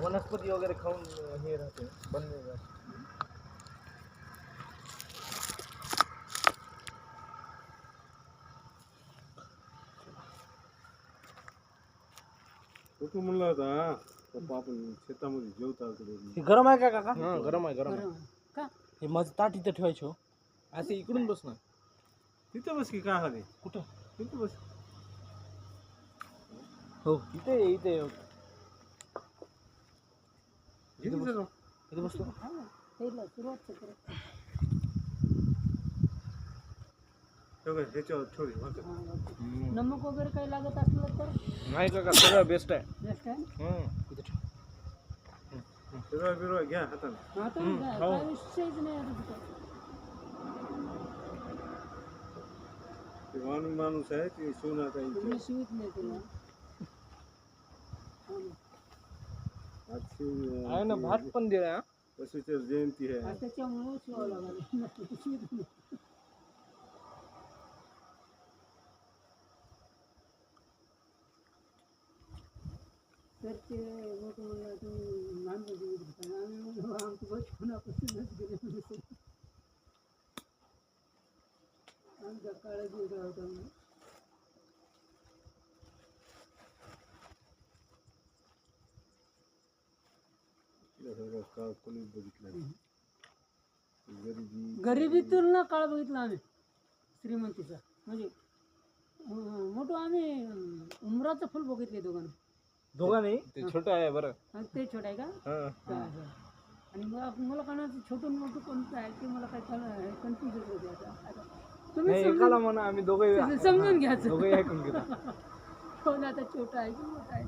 वनस्पती वगैरे खाऊन हे राहते बनले तू म्हणला होता पप्पा आपण शेतामध्ये जेवता हे गरम आहे का काका? हा गरम आहे गरम आहे का? हे माझं ताट इथं ठेवायचं हो. असे इकडून बस ना. तिथं बस की काय झाले कुठं? तिथं बस हो इथे इथे इथे बस इथे बसतो. ह्याच्यावर छोडी नमक वगैरे काही लागत असलं तर नाही काका सगळं बेस्ट आहे. बेस्ट आहे. इथे ठेव. बिरवा बिरवा घ्या हाताने आता काय विषयच नाही आता तिथं. ते माणूस आहे ते सोना तुम्ही शिवित नाही तुला. आज आहे ना भात पण दिला. बसवेश्वर जयंती आहे त्याच्यामुळे शिवावं लागलं. शिवित नाही. तर ते मोठं म्हणलं तुम्ही लहानपणी शिवित होता. आम्ही म्हणलो आमचं बचपनापासूनच गेले म्हणजे आमचा काळच वेगळा होता म्हणून. काळ कोणी बघितलं गरिबी गरिबीतून ना काळ बघितला आम्ही श्रीमंतीचा म्हणजे मोठं आम्ही उमराचं फुल बघितले दोघांनी ते छोटं आहे बरं. आणि ते छोटं आहे का? हा. आणि मला कळणार छोटं मोठं कोणतं आहे ते मला काय कन्फ्युजन होते आता. तुम्ही नाही एकाला म्हणा आम्ही दोघे समजून घ्यायचं दोघे ऐकून घेतो. कोण आता छोटं आहे की मोठं आहे.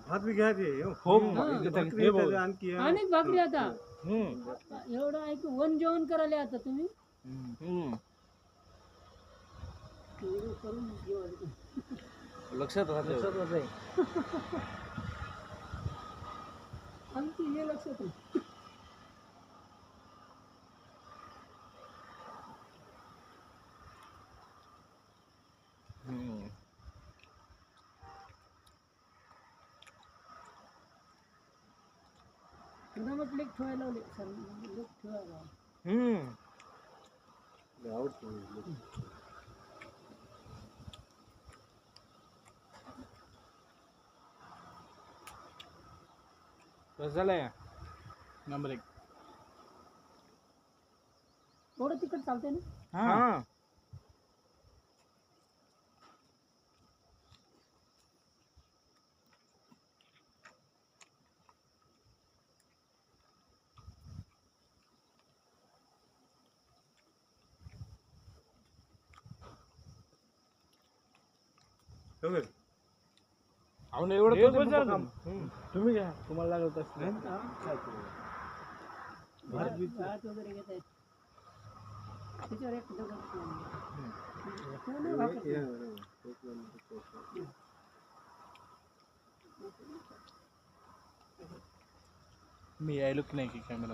भात बी घ्या ते हो भाकरी येतात आणखी आणि भाकरी आता एवढं आहे की वन जेवण करायला आता तुम्ही एवढं करून जेवायला. लक्षात राहते. आमची हे लक्षात नाही. एकदमच लेख ठेवायला लावले सर. लेख ठेवायला आवडतो बस झालंय नंबर 1. थोडं तिकट चालते ना. हा अहो एवढं तुम्ही घ्या तुम्हाला लागत असतं. भात वगैरे घेत आहेत त्याच्यावर एक दगड मी यायलो की नाही की कॅमेरा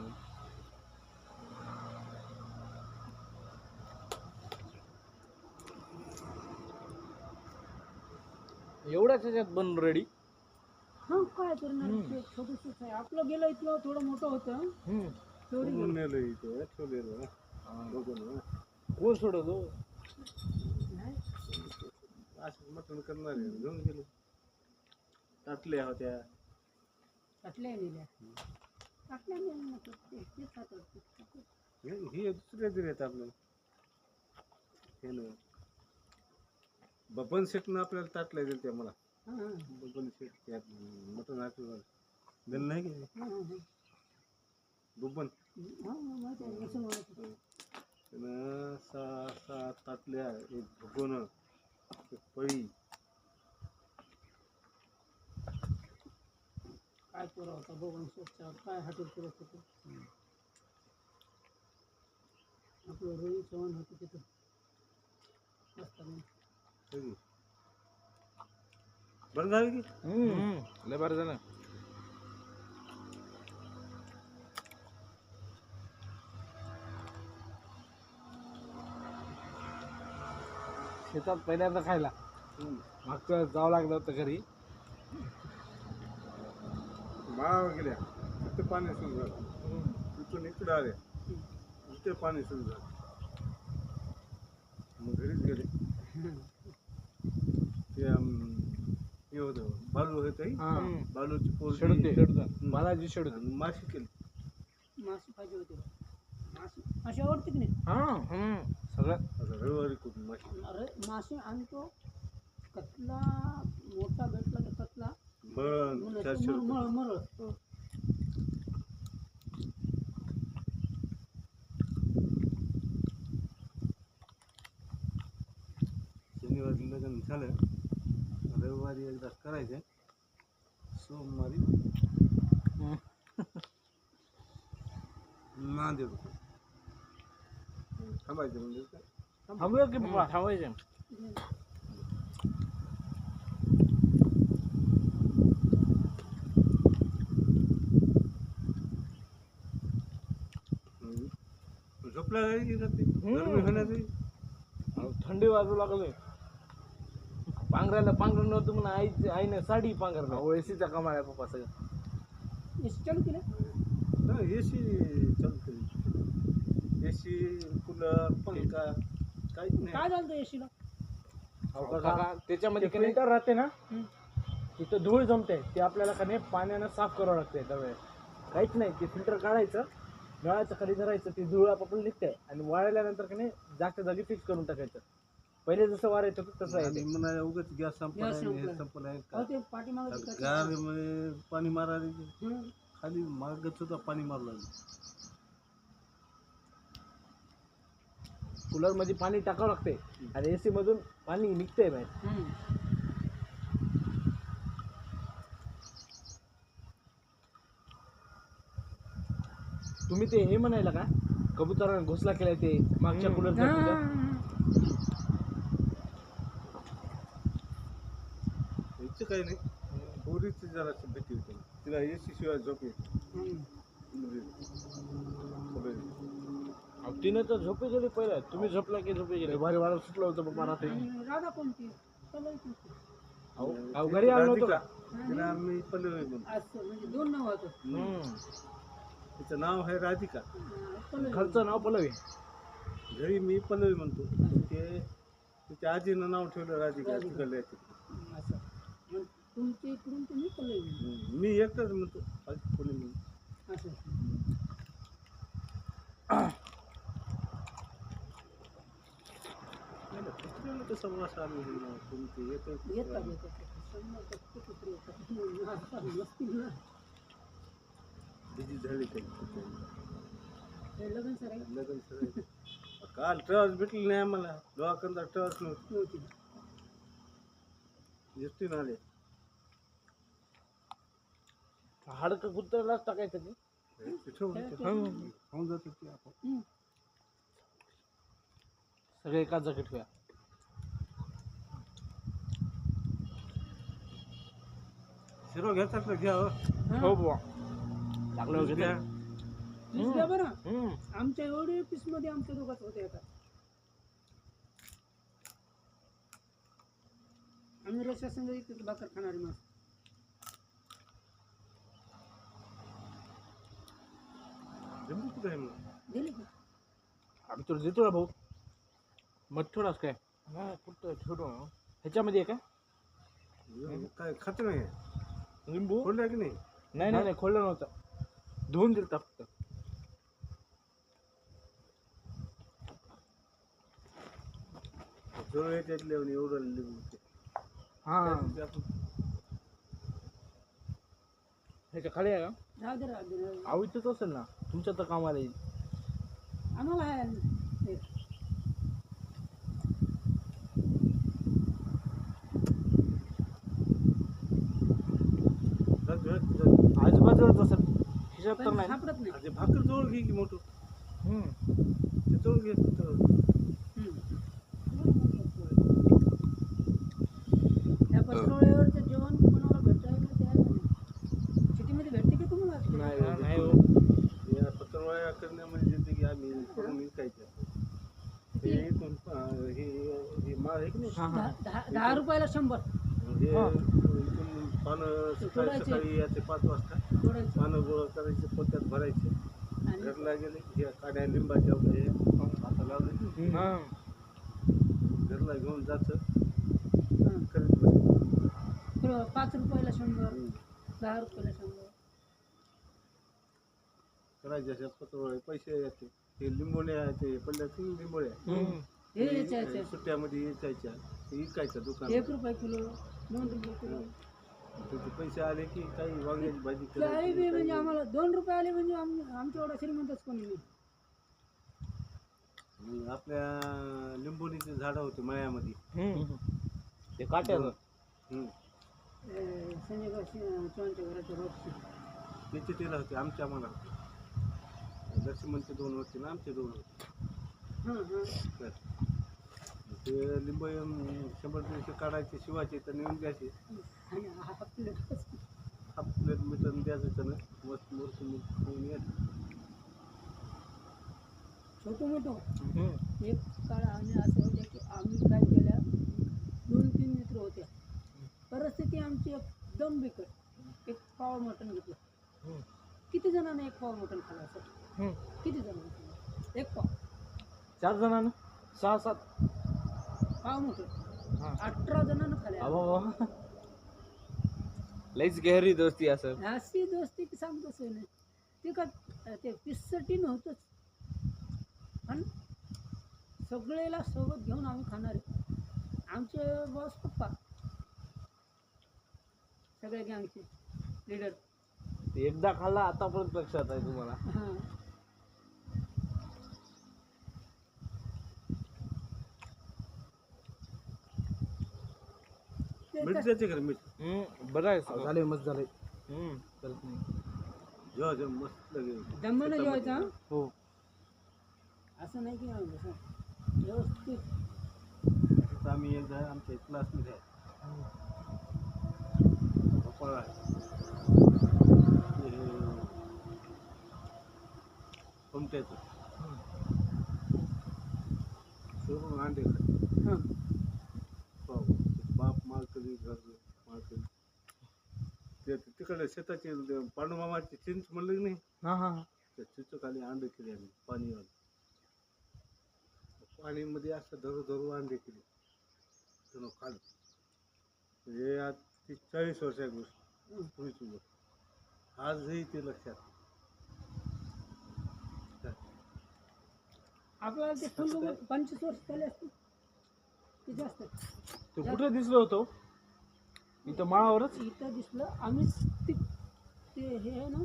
एवढ्याच ह्याच्यात बन रेडी. हा काय करणार छोटंसंच आहे आपलं. गेलं इथलं थोडं मोठं होतं तेवढी नेलं इथे ठेवलेलं कोण सोडतो असं मटण करणार घेऊन गेलो ताटल्या होत्या टाकल्या नेल्या टाकल्या हे दुसऱ्या दिले आहेत आपल्याला हे ना बबन शेटनं आपल्याला ताटल्या दिलं त्या मला बबन शेट त्यात मटण आपल्याला दिलं नाही की बबन त्यानं 6 ताटल्या एक भगोन एक पळी काय पुरा होता बघून स्वच्छ काय हॉटेल करत होतं आपलं रोहित चव्हाण होतं तिथं मस्त बरं झालं की लय बरं झालं. शेतात पहिल्यांदा खायला मागच्या वेळेस जावं लागलं होतं घरी. माळावर गेल्या तिथे पाणी सुरू झालं. तिथून इकडे आले तिथे पाणी सुरू झालं. मग घरीच गेले. ते हे होतं बालू होतं बालूची शेडते पोरगी बालाजी शेडते आणि माशी केली. मासे पाहिजे होते मासे आवडते की नाही सगळं आता रविवारी खूप माशी अरे मासे आणतो कतला मोठा भेटला तर कतला बरं 400 रुपये. मरळ शनिवारी लग्न झालं रविवारी एकदा करायचं सोमवारी नांदेड होतं. थांबायचं म्हणजे काय थांबूया की बाबा थांबायचं झोपला जायची जाते गरमी होण्याची. थंडी वाजू लागले पांघरायला पांघर नव्हतं म्हणून आईने साडी पांघरला एसीचा कमाल आहे पप्पा सगळं एसी चालू केलं एसी चालते एसी कूलर पंखा काहीच नाही. काय झालं एसीला काका त्याच्यामध्ये फिल्टर राहते ना तिथं धूळ जमते ते आपल्याला का नाही पाण्यानं साफ करावं लागते त्यावेळेस काहीच नाही ते फिल्टर काढायचं नळाचं खाली धरायचं ती धूळ आपापलं निघते आणि वाळल्यानंतर का नाही जास्त जागी फिक्स करून टाकायचं. पहिले जसं वारायचं तसं आहे आणि म्हणा उगाच गॅस संपला गॅस आहे, हे संपला. संपला आहे अहो, ते पाठीमागं गार पाणी मारायला खाली मागत सुद्धा पाणी मारलं. कूलर मध्ये पाणी टाकावं लागते आणि एसी मधून पाणी निघतंय बाहेर. तुम्ही ते हे म्हणायला का कबुतराने घोसला केलाय ते मागच्या कूलर इथं काही नाही पोरीची जरा भीती होती तिला एसी शिवाय झोप येते. तिने तर झोपे गेली पहिला तुम्ही झोपला की झोपे गेले भारी वारा सुटलं होतं बाबा रात्री. राधा कोणती चालायची अहो घरी आलो होतो का तिला आम्ही पल्लवी म्हणतो. असं म्हणजे दोन नाव होतं तिचं नाव आहे राधिका. खर्च नाव पलवी घरी मी पल्लवी म्हणतो ते तिच्या आजीनं नाव ठेवलं राधिका तिकडल्या तिकडे. असं मग तुमच्या इकडून तुम्ही पल्लवी मी एकटाच म्हणतो बाकी कोणी म्हणतो. असं कुत्र्याला कसं वास आम्ही कोणते येतात येतं 100% कुत्रे येतात नसतील ना बिजी झाली काही हे लग्न सर आहे लग्न सर काल ट्रॅव्हल्स भेटली नाही आम्हाला दवाखान्यात ट्रॅव्हल्स नव्हती एसटीनं आले. हाडकं कुत्र्यालाच टाकायचं ते होऊन जातं ते आपण सगळे एकाच जागी ठेवूया. शिरो घ्यायचा तर घ्या हो बुवा टाकलं घ्या. वगैरे घ्या बरं आमच्या एवढे पीस मध्ये आमच्या दोघात होते आता आम्ही रस्त्या संघ इथे भाकर खाणारी माणसं जमली कुठं आहे मग दिली का आम्ही तुला देतो ना भाऊ मग थोडाच काय हा कुठं ठेवतो ह्याच्यामध्ये आहे का काय खात नाही लिंबू खोललं की नाही. नाही नाही खोललं नव्हतं धुवून दिलं फक्त. जवळ त्यातले एवढं लिंबू हा ह्याच्या खाली आहे का राहू दे राहू दे आवडतच असेल ना तुमच्या तर कामाला येईल. आम्हाला आहे हे. आजूबाजूलाच असेल खिशात तर पण नाही. सापडत नाही ते भाकर जवळ घे की मोठं ते जवळ घे त्या पत्रोळ्यावरचं जेवण कोणाला भेटायला तयार नाही सिटीमध्ये भेटते की तुम्हाला नाही हो. या पत्रवाळ्या करण्यामध्ये जिंदगी आम्ही करून विकायचं. हे इथून हे माळ आहे की नाही हा हा 10 रुपयाला 100 हे इथून पानं सकाळी सकाळी याचे 5 वाजता तोडायचं पानं गोळा करायचे पोत्यात भरायचे आणि घरला गेले हे काड्या लिंबाच्या वगैरे आता लावले हा. घरला घेऊन जायचं हां. करीत बसायचं. 5 रुपयाला 100, 10 रुपयाला 100. करायचे अशा पत्र पैसे यायचे ते लिंबोळे आहे ते पडल्याचे लिंबोळे हम्म. हे याच्या सुट्ट्यामध्ये यायच्या ते विकायचं दुकान 1 रुपये किलो, 2 रुपये किलो. त्याचे पैसे आले की काही वांग्याची भाजी काही बी म्हणजे करायची आम्हाला 2 रुपये आले म्हणजे आमच्या एवढा श्रीमंतच कोणी नाही. आणि आपल्या लिंबोणीचे झाडं होते मळ्यामध्ये हम्म. ते काट्याचं हम्म. संजय चव्हाणच्या घराच्या रोडची. त्याचे तेल होते आमच्या मनात लक्ष्मणचे 2 होते ना आमचे 2 होते हां हां. तर ते लिंब 100 पैसे काढायचे शिवायचे तर नेऊन द्यायचे आणि हा प्लेटच हाफ प्लेट मिटून द्यायचं त्यानं मस्त मूर्ती घेऊन यायचं छोटं मोठं. हम्म. एक काळ आम्ही असं होते की आम्ही काय केल्या 2-3 मित्र होत्या. परिस्थिती आमची एकदम बिकट. एक पाव मटण घेतलं. हम्म. किती जणांना एक पाव मटण खाल्लं असं? हम्म. किती जणांना खाल्लं? एक पाव 4 जणांना 6-7. पाव मटण हा. 18 जणांना खाल्लं. अबा लईच गहरी दोस्ती असं. अशी दोस्ती की सांगतोच नाही. ते का ते पिससाठी नव्हतंच. पण सगळेला सोबत घेऊन आम्ही खाणार आहे. आमचे बॉस पप्पा सगळ्या गँगचे लीडर. ते एकदा खाल्ला आतापर्यंत लक्षात आहे तुम्हाला. हां. ते मीठ कस- द्यायचे खरं मीठ बरं आहे सगळं. झाले मस्त झाले करत नाही. जेव्हा जेव्हा मस्त लगे दमानं जेवायचं हां. हो. असं नाही की असं व्यवस्थित. तिथं आम्ही एकदा आमच्या क्लासमध्ये भोपाळ कोमट्याचं सोडून अंडे खाते हां. बाप मालकरी घर मालकरी ते तिकडे शेताचे पांडुमामाची चिंच म्हणलं की नाही हा हा हा. त्या चिंचखाली अंडे केले आम्ही पाणीवर पाणीमध्ये असं धरू धरू अंडे केले जणू खाल हे आज ती 40 वर्षाची गोष्ट पूर्वीची गोष्ट आजही ते लक्षात आपल्याला ते फुल बघून 25 वर्ष झाले असते ते जास्त. ते कुठं दिसलं होतं इथं माळावरच. इथं दिसलं आम्ही ते हे आहे ना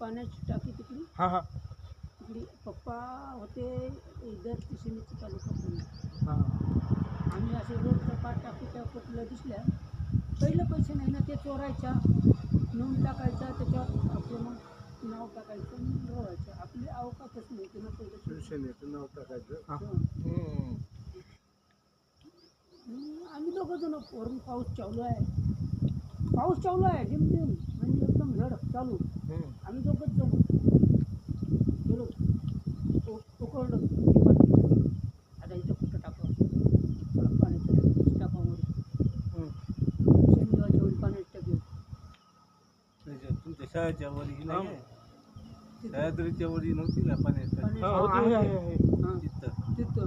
पाण्याची टाकी तिकडे हा हा तिकडे पप्पा होते इधर किशनीचं तालुका पुणे. हा. आम्ही असे रोडच्या पाठ टाकीच्या कुठल्या दिसल्या पहिलं पैसे नाही ना ते चोरायच्या नोंद टाकायचा त्याच्यावर आपलं मग नाव टाकायचं आणि रोवायचं. आपली अवकाशच नव्हती ना पहिलं. शिवसेनेचं नाव टाकायचं हा. हं. हम्म. आम्ही दोघं जण वरून पाऊस चालू आहे झिमझिम म्हणजे एकदम झडप चालू. हम्म. आम्ही दोघंच जाऊ गेलो उकळलं पाणी. आता इथं कुठं टाकावं थोडं पाण्याचं टाकामध्ये शनिवारच्या वेळी पाण्याची टाकी तुमच्या शाळेच्या वरी ही नाही हा. काय? सह्याद्रीच्या वरी नव्हती का पाण्याची पाणी- हा, होती, आहे, आहे, आहे. हां. तिथं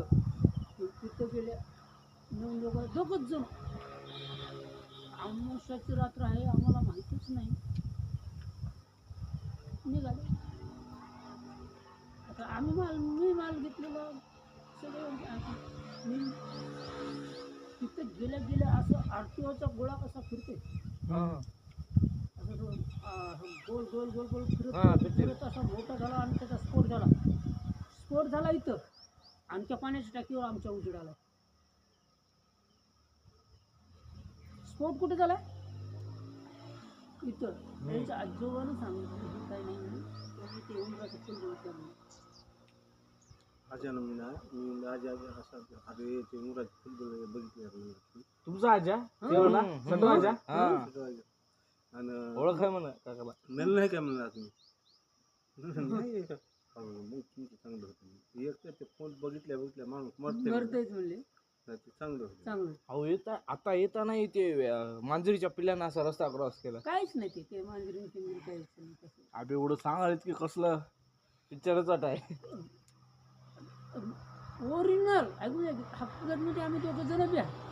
तिथं गेल्या 9 लोक दोघंच जण. अमावस्याची रात्र आहे आम्हाला माहितीच नाही. निघाले आता आम्ही मी माल घेतलेला सगळे मी तिथं गेल्या असं आरटीओचा गोळा कसा फिरते हा. असं तो, गोल गोल गोल गोल हा, फिरत ते- फिरत असा मोठा झाला आणि त्याचा स्फोट झाला इथं आणि त्या पाण्याच्या टाकीवर आमच्या उजेड आला. स्फोट कुठे झाला इथं. त्यांच्या आजोबानं सांगितलं हे काय नाही म्हणून त्यांनी ते येऊन जातं फुल बघितलं म्हणून. अचानक मी आज असा अरे ते मुराज फुल बघितले तुमचा आजा तेवढा सटराजा. आणि ओळख आहे म्हणा काकाला. मेल नाही काय म्हणला तुम्ही नाही का? मग तुमचं चांगलं होतं एक ते फोन बघितल्या माणूस मरते मरतेच म्हणले नाही ते चांगलं होतं. चांगलं अहो आता येताना ते मांजरीच्या पिल्लांना असा रस्ता क्रॉस केला. काहीच नाही ते मांजरी पिंजरी काहीच नाही तसं. अबे एवढं सांगाल की कसलं पिक्चरच आहे. ओरिजिनल ऐकून हापगडमध्ये आम्ही दोघं जण बी आहे.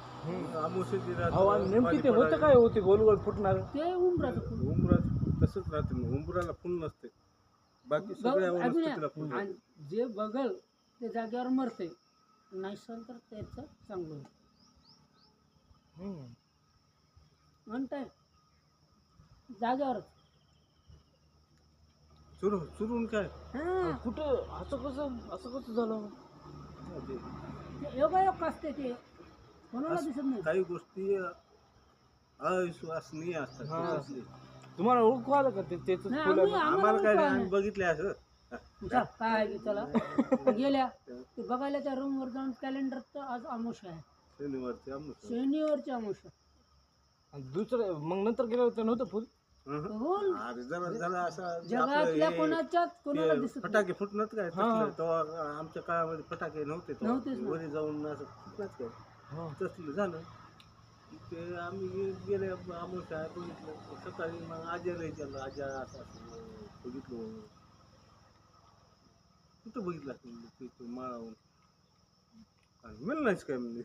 आमुष्याची अहो आणि नेमकी ते होतं काय होते गोल गोल फुटणार. ते उंबराचं फुल. उंबरात तसंच राहते मग उंबराला फुल नसते बाकी सगळ्या ऐकून वनस्पतीला फुल आणि जे बघल ते जागेवर मरते नसेल तर त्याचं चांगलं होतं. म्हणताय जागेवरच चुरून काय हा कुठं असं कसं झालं. ते ते योगायोग असते ते कोणाला दिसत नाही. काही गोष्टी अविश्वसनीय असतात हा. ते असले. तुम्हाला ओळखू आलं का त्याच नाही, फुलं. आम्ही- आम्हाला काय नाही आम्हाला आम्ही बघितले असं जा, काय आहे की चला गेल्या ते बघायला त्या रूमवर जाऊन कॅलेंडर तर आज आमुष आहे शनिवारचे आमुष्य. शनिवारची आमुष आणि दुसरं मग नंतर गेलं होतं नव्हतं फुल. बोल अरे जरा असं जगातल्या कोणाला दिसत नाही. फटाके फुटणार काय हा. तसलं. तेव्हा आमच्या काळामध्ये फटाके नव्हते तेव्हा. नव्हतेच ना. वरी जाऊन असं फुटलाच काय तसलं झालं ते आम्ही गेले आमुष्य आहे बघितलं सकाळी मग आज्याला विचारलं आज्या असं असं बघितलं कुठं बघितलं ते माळावून मिळलं नाहीच काय म्हणजे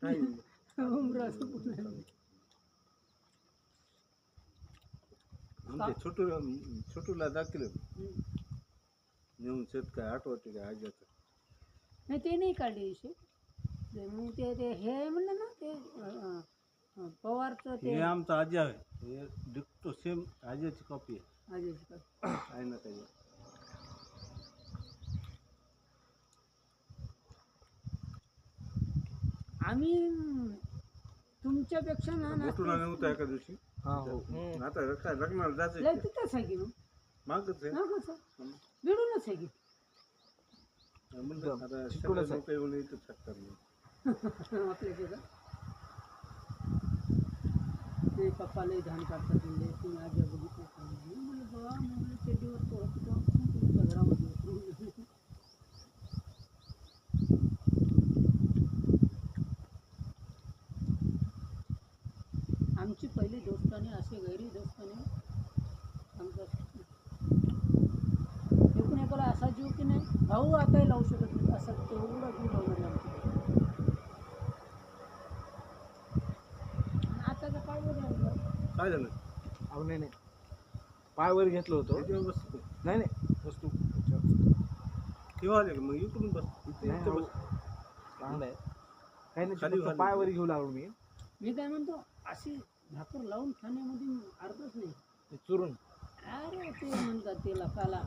नाही उमराचं कुठलं. आमच्या छोटूला दाखलं नेऊन शेत काय आठवते काय आज्याचं नाही ते नाही काढले विषय मग ते हे म्हणलं ना ते पवारचं ते हे आमचा आजी आहे हे डिक्टो सेम आज्याची कॉपी आहे आजीचं काय. आहे ना काही आम्ही तुमच्यापेक्षा ना मोठूला नव्हता एका दिवशी हा हो. आता काय लग्नाला लय जायचं तिथंच आहे की मग मागच आहे ना कसं मिळूनच आहे की म्हणलं आता चिकूनच सगळे आहे. लोक येऊन इथं छटतात आपल्या तिथं ते पप्पा लय धान काढतात म्हणजे तुम्ही आजी बघितलं का नाही? मी म्हणलं बघा म्हणलं ते दिवस तो होतो तुमच्या घरामध्ये उतरून. आमची पहिली दोस्ताने असे गैरी दोस्ताने आमचा एकूण असा जीव की नाही भाऊ आताही लावू शकत नाही असा तेवढा जीव लावणार आमच्या. आताचा काळ बघा काय झालं अहो नाही पायवर घेतलं होतं. त्याच्यावर बस नाही वस्तू किंवा आले का मग इकडून बस इथे नाही, इथं हो. बस चांगलं आहे काही नाही खाली फक्त खाली. पायावर घेऊ लागलो मी मी काय म्हणतो अशी भाकर लावून खाण्यामध्ये अर्थच नाही. ते चुरून. अरे ते म्हणतात त्याला काला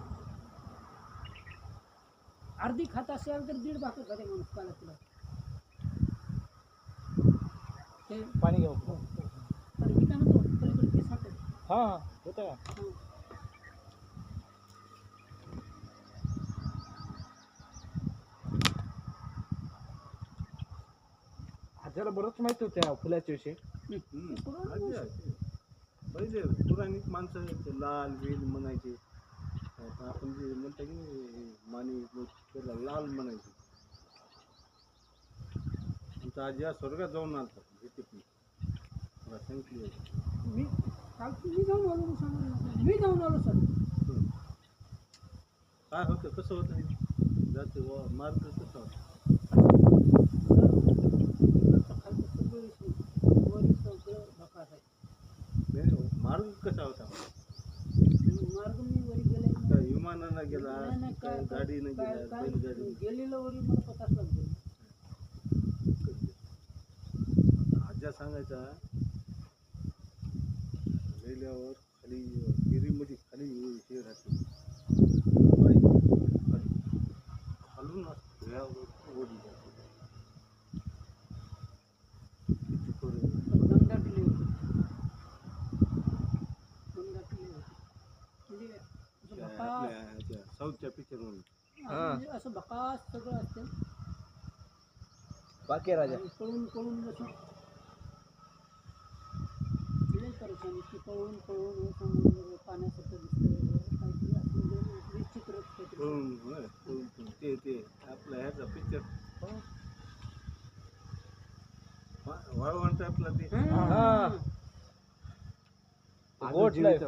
अर्धी खात असेल तर 1.5 भाकर खाते माणूस काला तुला ते पाणी घेऊ. तर मी काय म्हणतो पलीकडे पीस हातात. हा होतं का. हं. आज्याला बरंच माहिती होत्या फुलाच्या विषयी. आजी आहे. पहिले पुराणिक माणसं ते लाल वेल म्हणायचे आता आपण जे म्हणतो की नाही, मानी त्याला लाल म्हणायचे आमचा आजी या स्वर्गात जाऊन आलता भेटीत मला सांगितली होती. मी मी जाऊन आलो सांगायला मी जाऊन आलो सर. काय होतं कसं होतं जाते मार्ग कसा होता नाही, मार्ग कसा होता मार्ग मी वरी गेले काय विमानानं गेला नाही, काय गाडीनं गेला बैलगाडी गेलेलं वरी मला पताच लागतो. आज्या सांगायचा गेल्यावर खाली गिरीमध्ये खाली हे राहते खालून ओढली जाते किती खोल आहे. गंगा टिली होती गंगा टिली होती म्हणजे असं त्या भकास आपल्या ह्याच्या साऊथच्या पिक्चर म्हणून म्हणजे असं भकास सगळं असते बाकी आहे राजा. आणि पळून जसं लई परेशानी की पळून हे समुद्र पाण्यासारखं दिसतं काहीतरी असं म्हणजे विचित्रच काहीतरी ते आपला ह्याचा पिक्चर वाळवंट आपला ते हा. गोट लाईफ.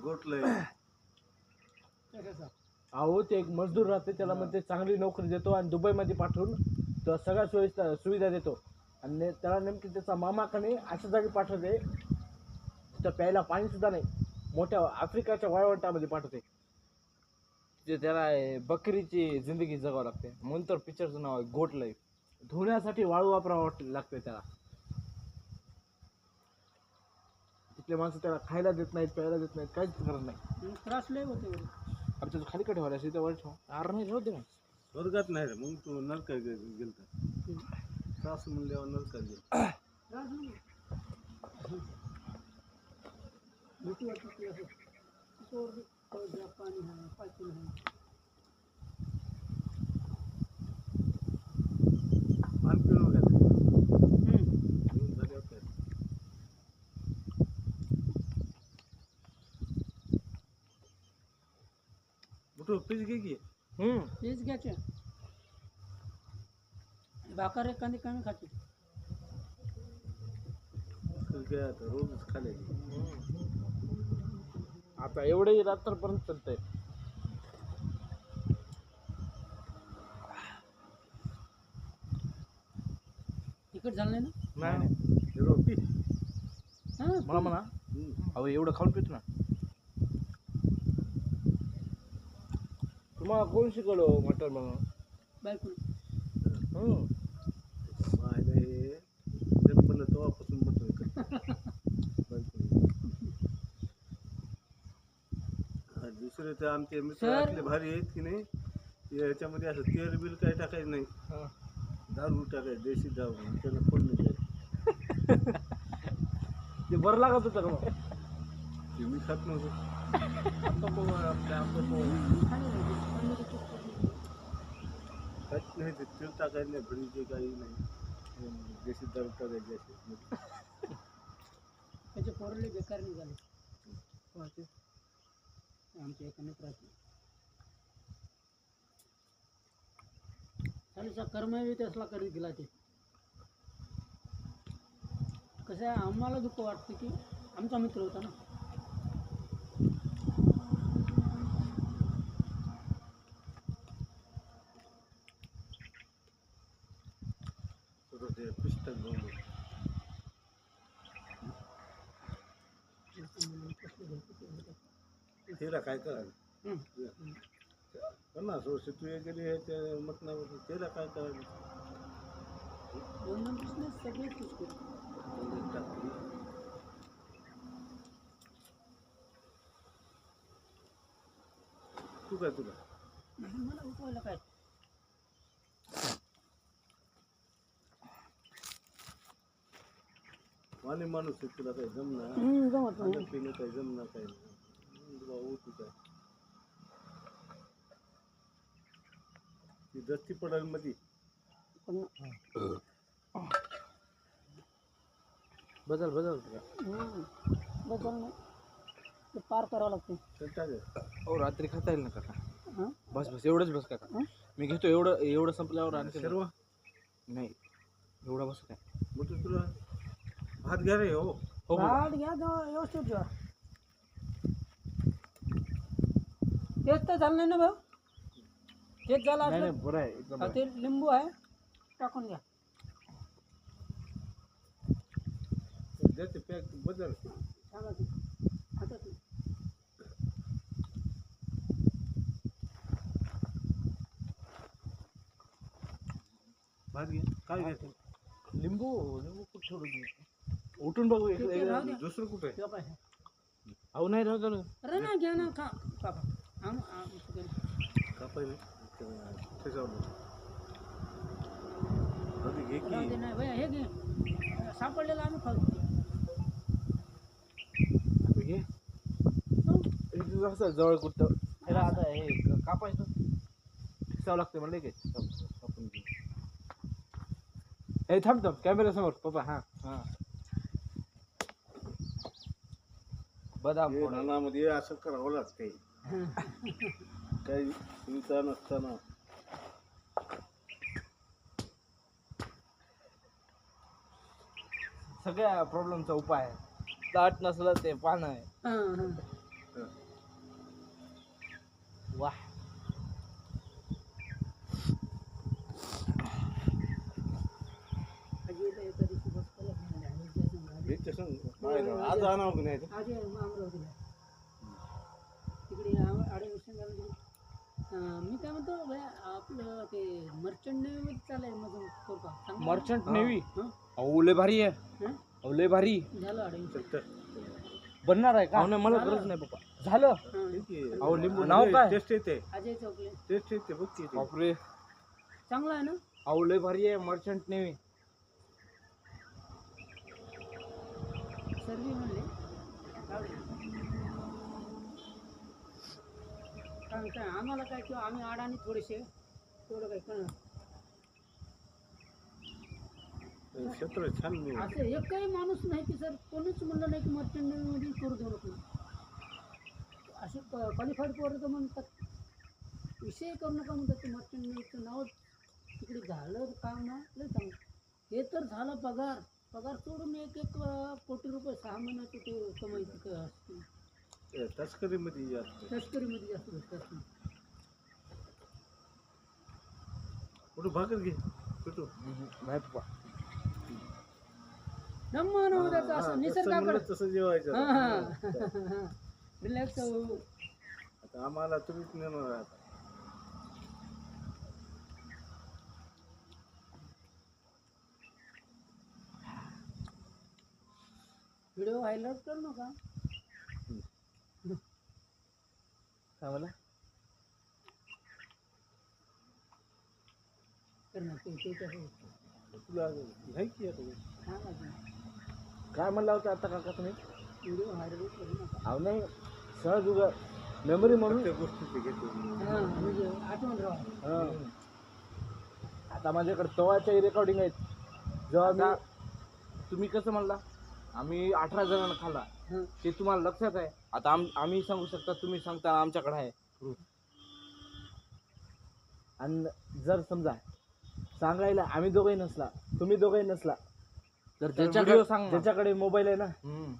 गोठलंय कशाचा? अहो ते एक मजदूर राहते त्याला म्हणते चांगली नोकरी देतो आणि दुबईमध्ये पाठवून तो सगळ्या सुविधा देतो आणि त्याला नेमकी त्याचा मामाकडे अशा जागी पाठवते तिथं प्यायला पाणी सुद्धा नाही, मोठ्या आफ्रिकाच्या वाळवंटामध्ये पाठवते. जे त्याला बकरीची जिंदगी जगावं लागते म्हणून तर पिक्चरचं नाव आहे गोट लाईफ. धुण्यासाठी वाळू वापरावं लागते त्याला. तिथले माणसं त्याला खायला देत नाहीत, प्यायला देत नाहीत, काहीच करत नाही. त्रास लय होते बरं. आमच्या खाली कडे व्हायला तिथं वर ठेवा आर नाही राहू दे ना. स्वर्गात नाही रे मग तू नरकात गेलता त्रास म्हणल्यावर नरकात गेला त्रास नाही. भीती वाटते की असं तिथं वरती पाणी आहे, पाणी आहे. पान पिऊन गेला झाल्यावर काय मोठं पीस घे की तेच घ्यायचे. भाकर एखादी कमी खाते. तर काय आता रोजच खाल्ले आता एवढे रात्रपर्यंत चालतंय. तिकट झालं नाही ना? नाही रोटी हां मला म्हणा अहो एवढं खाऊन पितो ना. तुम्हाला कोण शिकवलं मटण म्हणून? बायको. मायला हे जन्मलं तेव्हापासून म्हटलं दुसरे तर आमचे मित्र सर. आपले भारी आहेत की नाही ते ह्याच्यामध्ये असं तेल बिल काय टाकायचं नाही दारू टाकायचं देशी दारू त्याला फोडणी द्यायचं ते बरं लागत होतं का मग? ते मी खात नव्हतो आपलं पोहा आपलं खात नाही ते तेल टाकायचं नाही भडीचे काही नाही देशी दारू टाकायची असे त्याचे पोरले बेकार निघाले. आमच्या एका मित्राचे चालूचा कर्मवी त्यासला करीत गेला. ते कसं आहे आम्हाला दुःख वाटतं की आमचा मित्र होता ना. ते पिस्टन बंद तिला काय करायला 50 वर्ष तू गेली ह्याच्या मटणावर त्याला काय करायला 2 बिझनेस सगळे पुष्कळ. तू काय तुला मला उठवायला काय माने माणूस आहे तुला काही जमणार जमत नाही. खाणं पिणं काही जमणार काही नाही भाऊ तू काय ती दस्ती पडाल मध्ये बदल बदल नाही ते पार करावं लागते. तर टाक हो रात्री खाता येईल ना काका? हां बस बस एवढंच बस काका. मी घेतो एवढं संपल्यावर आणखी सर्व नाही एवढं बस काय. मग तू तुला भात घ्या रे हो हो भात घ्या व्यवस्थित घ्या. तेच तर झालं नाही ना भाऊ. तेच झालं नाही असलं. नाही बरं आहे एकदम हा, बरं ते लिंबू आहे टाकून घ्या. द्यायचं पॅक बदल सांगा ते. आता ते. भात घे काय घ्यायचं आहे. लिंबू कुठं सोडून दे. उठून बघू ते राहू द्या. दुसरं कुठं आहे ठेवा पाय. अहो नाही राहू दे. अरे ना घ्या ना खा काका. कापाय नाही त्याच्यावर घे राहू दे की नाही भैया हे घे. सापडलेलं आम्ही खाऊ. घे इथं कसं जवळ कुठं त्याला आता हे कापायचं फिसावं लागतं म्हणलं की कापून घे. हे थांब कॅमेरा समोर पप्पा. हां हां बदाम हे रानामध्ये असं करावं लागते काही सुविधा नसताना सगळ्या प्रॉब्लेमचा उपाय आहे. ताट नसलं ते पान आहे. हां हां वाह. आजी येता एका दिवशी बसताना म्हणाले, आणि जे असं म्हणाले, भेटते सांग आज आणावं की नाही ते? आजी अमरावतीला तिकडे ॲडमिशन झालं तिकडे. मी काय म्हणतो भैया, आपलं ते मर्चंट नेव्हीमध्ये चालेल माझं करू का? चांगलं आहे मर्चंट नेव्ही ना? अहो लय भारी आहे. हं? अहो लय भारी झालं ॲडमिशन. बनणार आहे का? मला झालं. गरज नाही पप्पा. झालं. अहो, लिंबू नाव काय? टेस्ट येते अजय चौकले टेस्ट येते बघ की ते. बापरे. चांगला आहे ना? अहो लय भारी आहे मर्चंट नेव्ही. सर्वी म्हणले कारण काय आम्हाला काय किंवा आम्ही अडाणी थोडेसे तेवढं काय कळणार. क्षेत्र छान मिळेल. असं एकही माणूस नाही की सर कोणीच म्हणलं नाही की मर्चंट नेव्हीमध्ये करू देऊ नको. असे क्वालिफाईड पोरं तर म्हणतात विषय करू नका म्हणतात ते मर्चंट नेव्हीचं नाव तिकडे झालं काम ना लय चांगलं. हे तर झालं पगार पगार सोडून एक कोटी रुपये 6 महिन्याचं ते कमाई तिथं असते. तस्करीमध्ये जास्त तस्करीमध्ये जास्त भेटतात. कुठं भाकर घे कुठं नाही पप्पा. नमन उद्याचं असं निसर्गाकडे तसं जेवायचं हां हां रिलॅक्स होऊ. आता आम्हाला तुम्हीच नेणार आहे आता. व्हिडिओ हायलाइट करू नका. काय मला करणार ते कसं तुला नाही की आता हां माझी काय म्हणला होता आता काका तुम्ही? व्हिडिओ हायलाइट करू नका. अहो नाही सहज उगा मेमरी म्हणून. त्या गोष्टीचे घेतो हां म्हणजे आठवण राहा. हं. आता माझ्याकडे तवाच्याही रेकॉर्डिंग आहेत. जेव्हा मी तुम्ही कसं म्हणला आम्ही 18 जणांना खाल्ला हां ते तुम्हाला लक्षात आहे. आता आम्ही सांगू शकता तुम्ही सांगता आमच्याकडे आहे proof. आणि जर समजा सांगायला आम्ही दोघंही नसला तुम्ही दोघंही नसला तर ज्याच्याकडे मोबाईल आहे ना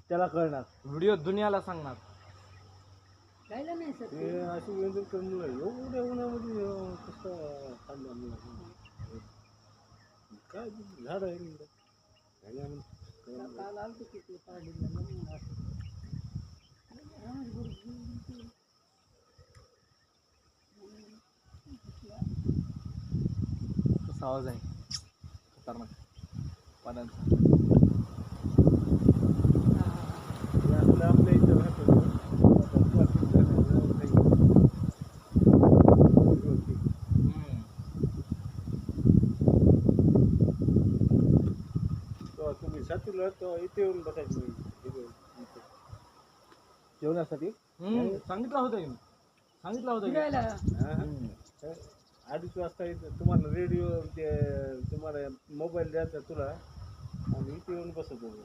त्याला कळणार. व्हिडिओ दुनियाला सांगणार. राहिलं नाही सर ते अशी व्यंजन करून एवढ्या उन्हामध्ये कसं खाल्लं काय झाड आहे इकडं. काय नाही म्हणून. काल आलं होतं की ते पाडीला म्हणून असं. कसा आवाज आहे खतरनाक पाण्याचा. हे आपलं आपल्या इथं राहतं ना. आता plastic झालं, काही होती. तेव्हा तुम्ही सातवीला तेव्हा इथे येऊन बसायचं इथे. जेवण्यासाठी सांगितलं होतं की मी. सांगितलं होतं की. फिरायला हा? 2:30 वाजता इथं तुम्हाला रेडिओ ते तुम्हाला मोबाईल द्यायचा तुला आणि इथे येऊन बसत होतो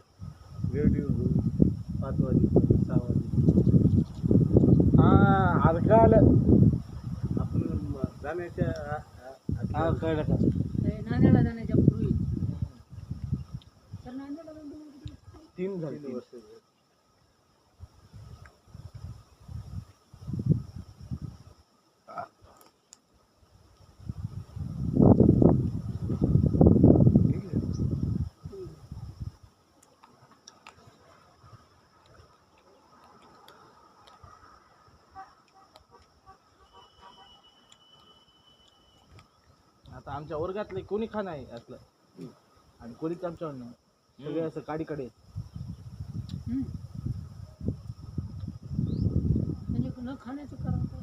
रेडिओ 5 वाजे 6 वाजे हा अर्काल. आपण जाण्याच्या हा कळलं का. नांदेडला जाण्याच्या पूर्वी तर नांदेडला जाऊन तुम्ही किती 3 झाले 3 वर्ष ठीक आहे. आता आमच्या वर्गातले कोणी खा नाही असलं आणि कोणीच आमच्यावर नाही. सगळे असं काडीकडे म्हणजे न खाण्याचं कारण काय?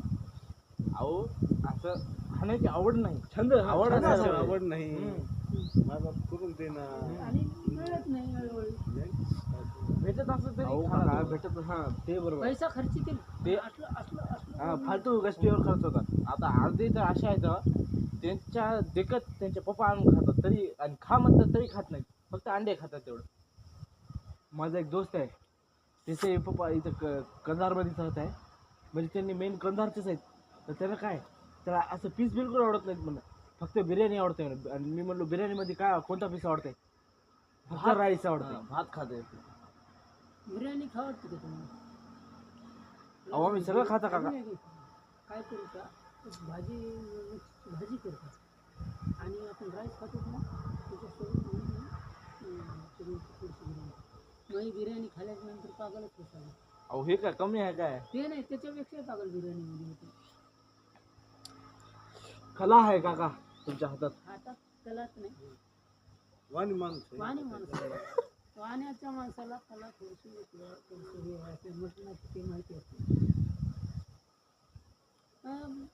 अहो असं खाण्याची आवड नाही छंद आवड छंद असायला असेल, पाहिजे. आवड नाही माझा करून देणार आणि मिळत नाही वेळोवेळी. भेटत असलं तरी खाणार. भेटत हा ते बरोबर. पैसा खर्चितील ते असलं असलं असलं हा फालतू गोष्टीवर खर्च होतात. आता अर्धे तर असे आहेत त्यांच्या देखत त्यांचे पप्पा आणून खातात तरी आणि खा म्हणतात तरी खात नाहीत. फक्त अंडे खातात तेवढं. माझा एक दोस्त आहे त्याचे पप्पा इथं कंधारमध्येच राहत आहे. म्हणजे त्यांनी मेन कंधारचेच आहेत तर त्याला काय, त्याला असं पीस बिलकुल आवडत नाहीत म्हणलं, फक्त बिर्याणी आवडते म्हणे. आणि मी म्हणलो बिर्याणीमध्ये काय कोणता पीस आवडते? फक्त राईस आवडते. भात खाते. बिर्याणी खावडते का तुम्हाला? अहो आम्ही सगळं खाता काका. काय करू का, भाजी भाजी करतो आणि आपण राईस खातो ना, त्याच्यासोबत तुम्ही थोडीशी बिर्याणी. बिर्याणी खाल्ल्यानंतर पागलच होता. अहो हे काय कमी आहे काय? ते नाही, त्याच्यापेक्षा पागल बिर्याणीमध्ये होते. कला आहे काका तुमच्या हातात. हातात कलाच नाही, वाणी माणूस आहे. वाणी माणसाला, वाण्याच्या माणसाला कला थोडीशी थोडंसं हे असते, मटणाची ते माहिती असते.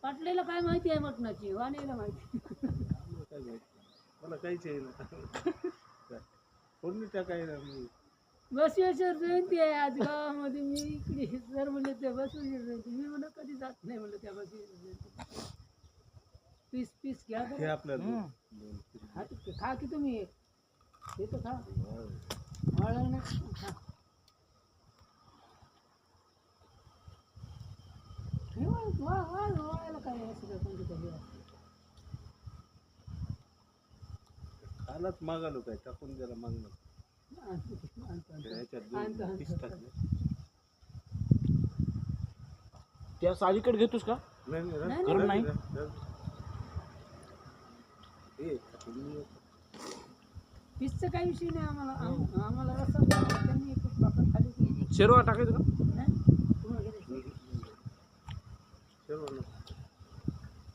पाटलेला काय माहिती आहे मटणाची, वाण्याला माहिती. मला काय माहिती, मला काहीच आहे ना. कोणी टाकायला मी बसवेश्वर जयंती आहे आज गावामध्ये. मी इकडे सर म्हणले ते बसवेश्वर जयंती, मी म्हणलं कधी जात नाही म्हणलं त्या बसवेश्वर जयंती. पीस पीस घ्या हे बरं. आपल्याला हम्म. हा ते खा की तुम्ही एक, हे तर खा, वाळलं नाही खा. हे वाळायला काय असं काय कोणतं तरी आहे. खालाच मागालो काय टाकून जरा मागणं आणतो, आणतो, आणतो. ह्याच्यात आणतो, दोन आणतो. पीस टाकले. त्या सालीकडे घेतोस का? नाही नाही, नाही, गरम नाही. हे टाकून पीसचा काही विषय नाही आम्हाला. आम्हाला रस्सा त्यांनी एक भाकर खाली की शेरवा टाकायचं का? नाही तुम्हाला घ्यायचं. सर्व नको.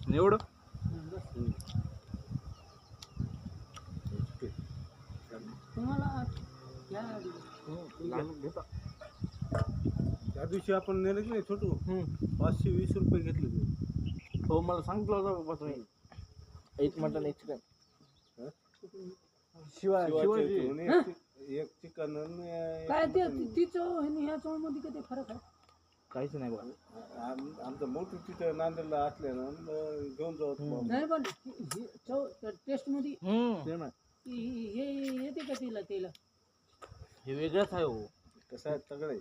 आणि एवढं बस हम्म. तुम्हाला घ्या आधी. घेता. त्या दिवशी आपण नेलं की नाही छोटू, हम्म. 520 रुपये घेतले ते. हो मला सांगितलं होतं बाबा तुम्ही. एक मटन एक चिकन. शिवाय शिवाचे शिवाय दोन, एक चिकन आणि एक काय ते मटण. ती चव आणि ह्या चवमध्ये किती फरक आहे? काहीच नाही बघा. आमचं मोठं तिथं नांदेडला असल्यानं घेऊन जाऊ नाही पण ही चव टेस्टमध्ये ते नाही. हे येते का तिला तिला? हे वेगळंच आहे हो. कसं आहे सगळे.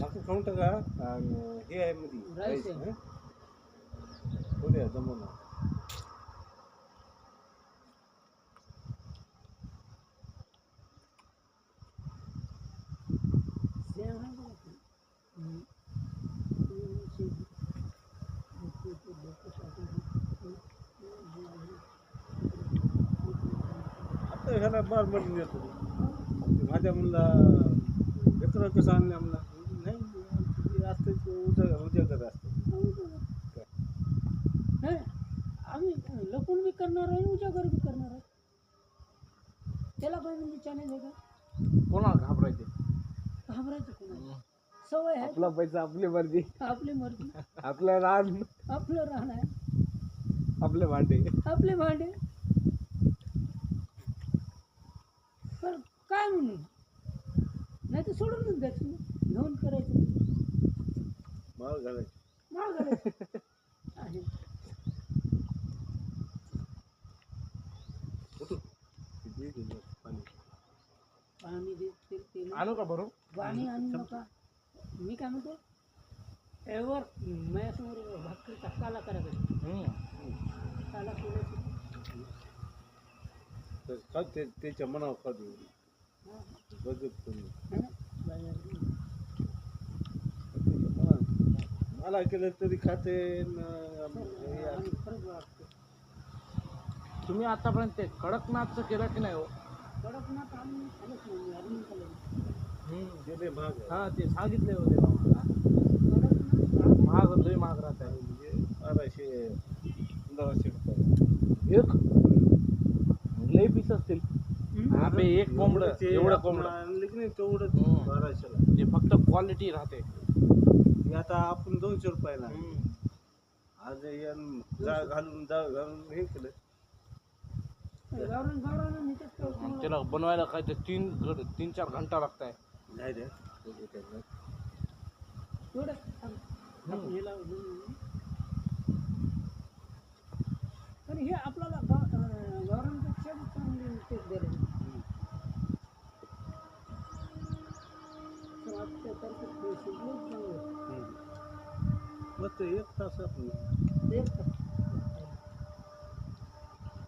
बाकी खाऊन टाका. आणि हे आहे मध्ये राईस राईस, आहे. हं? उद्या जमवणार. सेम आहे बघा ते. आता ह्याला बार म्हणून येतो. माझ्या मुला लेकरं कसं आणलं म्हणला, नाही असतं उद्या करत असतं. नाही आम्ही लपून बी करणार आहे, उजागर बी करणार आहे. त्याला काय म्हणजे चॅलेंज आहे का? कोणाला घाबरायचे? घाबरायचं कोणाला? सवय आहे. आपला पैसा आपली मर्जी, आपली मर्जी, आपलं रान, आपलं राहणं आहे, आपले भांडे. आपले भांडे. पण काय म्हणून नाही तर सोडूनच द्यायचं ना. घेऊन करायचं माळ घालायची. माळ घालायचं आहे. कुठं? किती दिलं पाणी. पाणी ते आणू का भरून? पाणी आणू नका. मी काय म्हणतो, एवर माझ्यासमोर भाकरीचा काला करायचा. काला केल्याची तर खाऊ त्याच्या मनावर खाऊ दे. बघत तुम्ही मला केलं तरी खाते फरक वाटतो. तुम्ही आतापर्यंत ते कडकनाथचं केलं की नाही हो? कडकनाथ आम्ही खाल्लंच नाही, अजून खाल्लं नाही. गेले महाग आहे. हा ते सांगितले होते ना मला. कडकनाथ महाग लय महाग राहत आहे. म्हणजे 1200-1500 रुपये. एक लय पीस असतील. आपले एक कोंबड एवढं कोंबड आणलं की नाही तेवढंच हम्म. 1200ला. ते फक्त क्वालिटी राहते. हे आता आपण 200 रुपयाला आज जाळ घालून हे केलं. गावरान गावरान ह्याच्यात काय त्याला बनवायला काय ते 3-4 घंटा लागत आहे. नाही रे तेवढं आपण हे लावून. पण हे आपल्याला गावरानपेक्षा चांगली टेस्ट द्यायला. त्यासारखं खेळ शिकलोच चांगलं. मस्त 1 तासात एक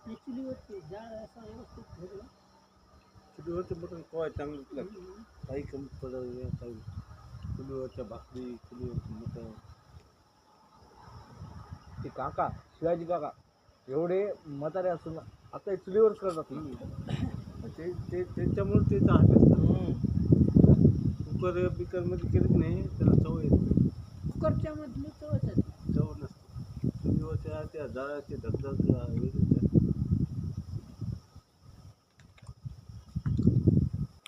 ॲक्च्युली जाळ असा व्यवस्थित भरला. चुलीवरचं मटण काय चांगलं लागतं. काही कमी पडत काही चुलीवरच्या भाकरी चुलीवरचं मटण. ते काका शिवाजी काका एवढे म्हातारे असून आता चुलीवरच करतात. ते ते त्याच्यामुळे त्याचा हात असतं. कुकर बिकरमध्ये केलं नाही त्याला चव येत नाही. कुकरच्या मधली चवच आहे. चव नसते. चुलीवरच्या त्या जाळाची धगधग वेगळीच आहे.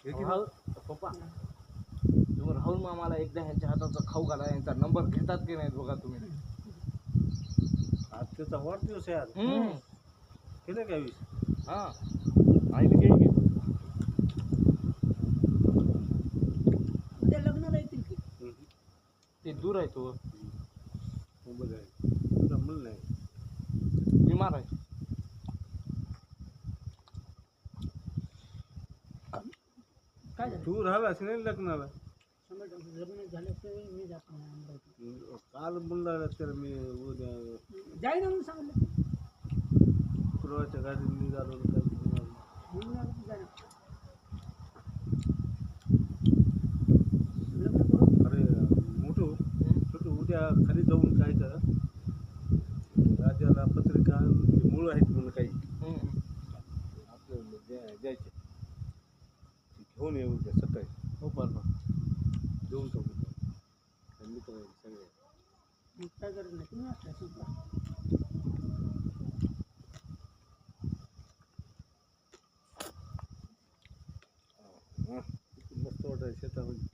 हे की नाही? पप्पा तुम्ही राहुल मामाला एकदा ह्यांच्या हाताचा खाऊ घाला. यांचा नंबर घेतात की नाही बघा तुम्ही. आज त्याचा वाढदिवस आहे आज. केलं काय विष? हा आईने केली की उद्या लग्नाला येतील की. ते दूर आहे तो मोबाईल आहे तुला म्हणलं नाही. बिमार आहे. काय झालं? तू राहिलास नाही लग्नाला. 100% लग्न झाल्याशिवाय मी जात नाही अमरावती. काल म्हणला तर मी उद्या जाईना म्हणून सांगितलं. शुक्रवारच्या गाडीत निघालो काय करणार? म्हणून आलं की जाईना. लग्न करू. अरे मोठू छोटू उद्या खाली जाऊन काय कर राजाला पत्रिका मूळ आहेत म्हणून काही आपल्याला द्यायचे ते घेऊन येऊ उद्या सकाळी. हो बरोबर. देऊन टाकू मित्र सगळे. मग काय गरज नाही. तुम्ही असला सुद्धा मस्त वाटायचं शेतामध्ये.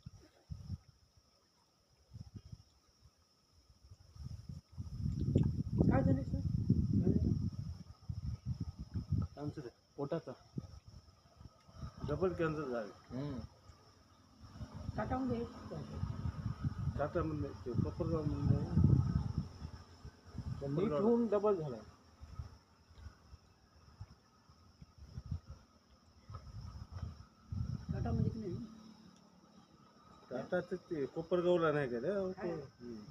काय झालं सर? कॅन्सर आहे. पोटाचा डबल कॅन्सर झाले. टाटामध्ये टाटा म्हणणे ते कोपरगाव म्हणणे नीट होऊन डबल झालाय. टाटामध्ये की नाही टाटाचं ते कोपरगावला नाही का रे?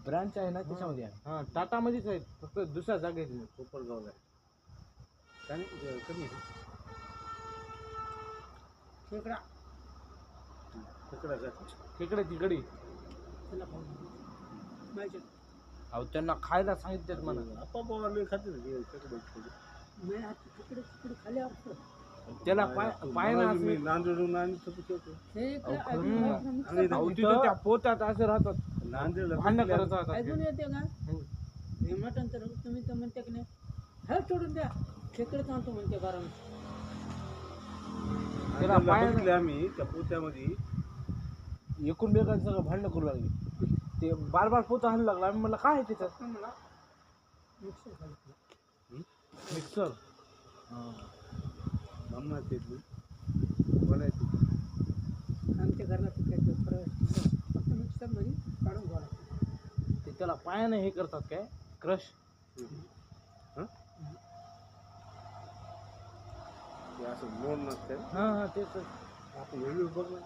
ब्रांच आहे ना त्याच्यामध्ये आहे. हा टाटा मध्येच आहे फक्त दुसऱ्या जागेत नाही. कोपरगावला आहे. काय नाही कमी आहे. खेकडा तिकडं का? तिकडे तिकडे त्याला खाऊ माहिती अहो त्यांना खायला सांगितलं मला. आपापा लय खाते रे तिकडे. नाही आता तिकडे तिकडे खाली असतो. त्याला पाय ना मी नांदेडून आणि ठेवतो. हे इकडे खरं. ऐकून अहो तिथं त्या पोतात असे राहतात. नांदेडला भांडण करत राहतात. ऐकून येते का हे मटण तर तुम्ही तर म्हणते की नाही हे सोडून द्या खेकडे आणतो म्हणते कारण त्याला नांदेडला पाय बघितले आम्ही त्या पोत्यामध्ये. एकूण बेकार सगळं भांडणं करू लागले. ते बार बार पोता हाणू लागला. आम्ही म्हणलं काय आहे त्याच्यात. मला मिक्सर झालं. मिक्सर ब्राह्मण ते बनायचे. आमच्या घराला पिकायचं फक्त मिक्सरमध्ये काढून घ्यावं लागतं. ते त्याला पायाने हे करतात काय क्रश. ते असं मोड नसते. हा हा तेच आपण व्हिडिओ बघ ना.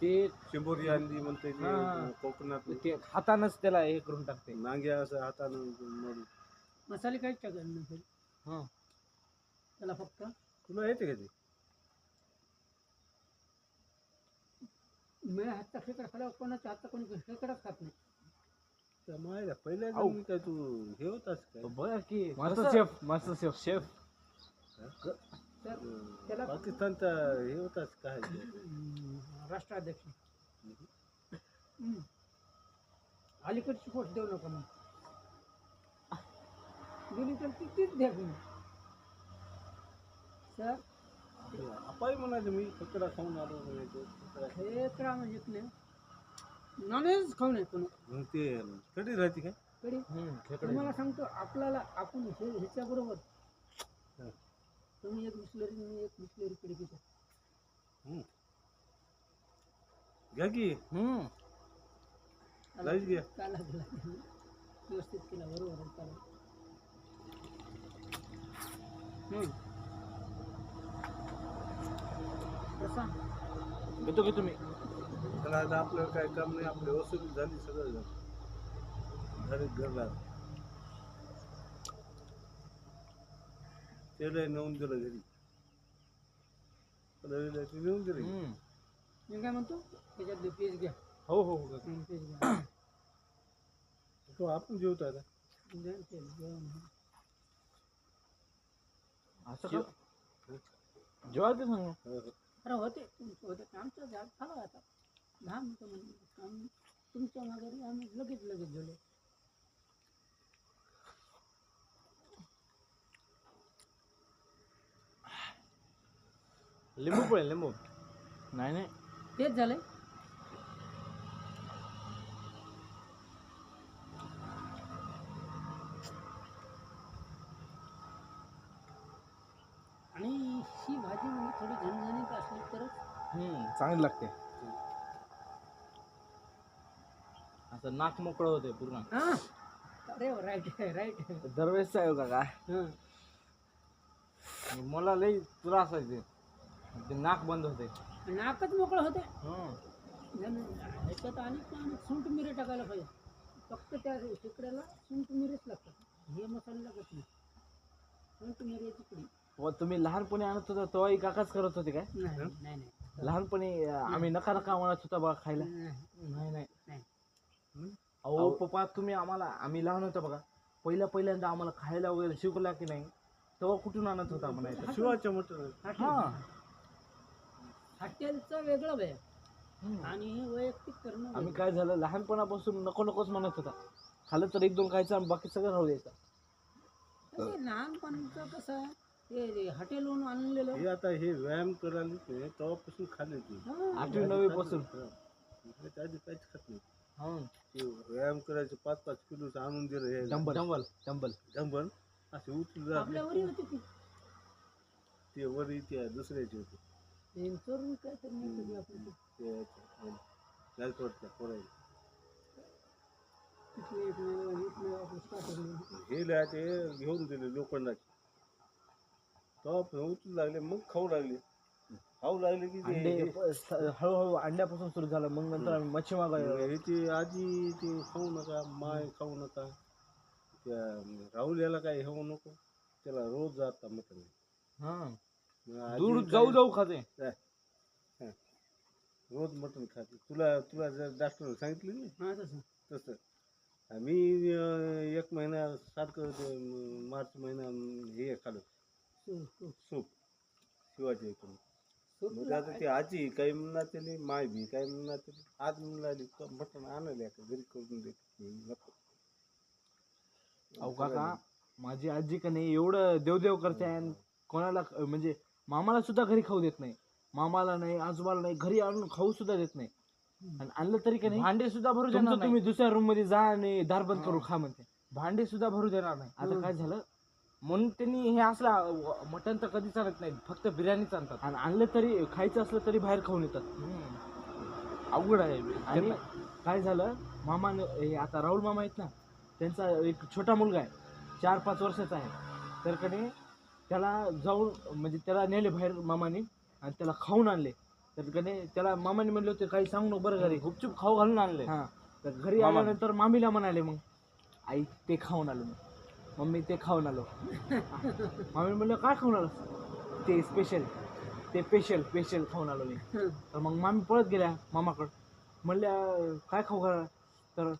ते चिंबोरी आणली म्हणते ते हा. कोकणात ते हातानच त्याला हे करून टाकते. नांग्या असं हातानं मोडून. मसाले काहीच टाकत नसेल हा त्याला फक्त तुला येते का ते? मेळा हातचा खेकडा खाल्यावर कोणाच्या हातचा कोणी खेकडाच खात नाही. त्या मायला पहिल्या आऊ. जन्मी काय तू हे होतास काय? बघा की मास्टर शेफ तर त्याला पाकिस्तानचा हे होतास काय? राष्ट्राध्यक्ष अलीकडची पोस्ट देऊ नका मग दिली तर तिथेच द्या तुम्ही सर. अपाय म्हणायचं मी कचरा खाऊन आलो म्हणायचं. खेकडा म्हणजे की नाही नॉनव्हेज खाऊ नये कोणी. मग ते कधी राहते काय? कधी खेकडे तुम्हाला सांगतो आपल्याला आपण ह्याच्या बरोबर हा. तुम्ही एक बिस्लरी मी एक बिस्लरी कडे घेतो. घ्या की लाईच घ्या. काला गेला व्यवस्थित केला बरोबर काला. कसा घेतो की तुम्ही. चला आता आपल्याला काय काम नाही, आपली वसुली झाली, सगळं झालं, घरी घरला त्याला नेऊन दिलं घरी, रवीला ते नेऊन दिलं. मी काय म्हणतो त्याच्यातले पीस घ्या. हो हो पीस घ्या. तो आपण जेवतो आता. द्या ते, द्या. असं का जेव्हा ते सांग अरे होते होते आमचं झाड झालं आता 10 मिनिटं म्हणजे आम्ही तुमच्या माघारी आम्ही लगेच झालो. लिंबू पडेल लिंबू नाही नाही तेच झालंय. आणि ही भाजी म्हणजे थोडी झणझणीत असली तरच चांगली लागते. असं नाक मोकळं होते पूर्ण. हा अरे राईट राईट. दरवेळेस आहे का काय मला लई त्रास व्हायचे ते नाक बंद होते. नाकच मोकळं होते. ह्याच्यात अनेक सुंठ मिरे टाकायला पाहिजे. फक्त त्या तिकड्याला सुंठ मिरेच लागतात. हे मसाले लागत नाही. सुंठ मिरे तिकडी. तुम्ही लहानपणी आणत होता तेव्हाही काकाच करत होते काय? नाही नाही नाही. लहानपणी आम्ही नका नका म्हणत होता बघा खायला. नाही नाही नाही. अहो पप्पा तुम्ही आम्हाला आम्ही लहान होतो बघा पहिल्यांदा आम्हाला खायला वगैरे शिकला की नाही तेव्हा कुठून आणत होता म्हणायचं. शिवाच्या मटण. हा हॉटेलचं वेगळं भय आणि हे वैयक्तिक करणं. आम्ही काय झालं लहानपणापासून नको नकोच म्हणत होता. खाल्लं तर 1-2 खायचं आणि बाकी सगळं राहू द्यायचं. लहानपणचं कसं हे हॉटेलवरून आणलेलं. हे आता हे व्यायाम करायला तेव्हापासून खाल्ले ते 8वी-9वी पासून आधी काहीच खात नाही. ते व्यायाम करायचे 5-5 किलोचं आणून दिलं हे डंबल डंबल डंबल डंबल असे उचलून आपल्यावरही होती ती. ते वरी त्या दुसऱ्याचे होते चोरून काय तर नाही कधी आपण ते गायकवाडच्या पोरायला हे ते घेऊन दिले लोखंडाचे तेव्हा उचलू लागले मग खाऊ लागले की अंडे हळूहळू अंड्यापासून सुरू झालं मग नंतर आम्ही मच्छी मागायला. ह्याची आजी ते खाऊ नका माय खाऊ नका त्या राहुल याला काय खाऊ नको त्याला रोज जाता मटण. दूर जाऊ जाऊ खाते रोज मटण खाते. तुला जर डॉक्टर सांगितलं नाही तसं मी 1 महिना सारखं मार्च महिना हे खाल्लं सूप शिवाजी इकडून. मग आता ते आजी काही म्हणणार त्याने माय बी काही म्हणणार त्याने आज म्हणली मटण आणले घरी करून देत. अहो काका माझी आजी का नाही एवढं देवदेव करते आणि कोणाला म्हणजे मामाला सुद्धा घरी खाऊ देत नाही. मामाला नाही आजोबाला नाही घरी आणून खाऊ सुद्धा देत नाही. आणि आणलं तरी का नाही भांडे सुद्धा भरू देणार नाही. तुम्ही दुसऱ्या रूम मध्ये जा आणि दार बंद करून खा म्हणते. भांडे सुद्धा भरू देणार नाही. आता काय झालं म्हणून त्यांनी हे असला मटण तर कधीच आणत नाही फक्त बिर्याणीच आणतात. आणि आणलं तरी खायचं असलं तरी बाहेर खाऊन येतात. अवघड आहे. आणि काय झालं मामाने आता राहुल मामा आहेत ना त्यांचा एक छोटा मुलगा आहे 4-5 वर्षाचा आहे. तर कधी त्याला जाऊन म्हणजे त्याला नेले बाहेर मामाने आणि त्याला खाऊन आणले. तर कधी त्याला मामाने म्हणले होते काही सांगू नको बरं घरी गुपचूप खाऊ घालून आणले. हां तर घरी आल्यानंतर मामीला म्हणाले मग आई ते खाऊन आलो मी. मम्मी ते खाऊन आलो. मामी म्हणलं काय खाऊन आलो ते स्पेशल खाऊन आलो मी. तर मग मामी पळत गेल्या मामाकडं म्हणल्या काय खाऊ घाला. तर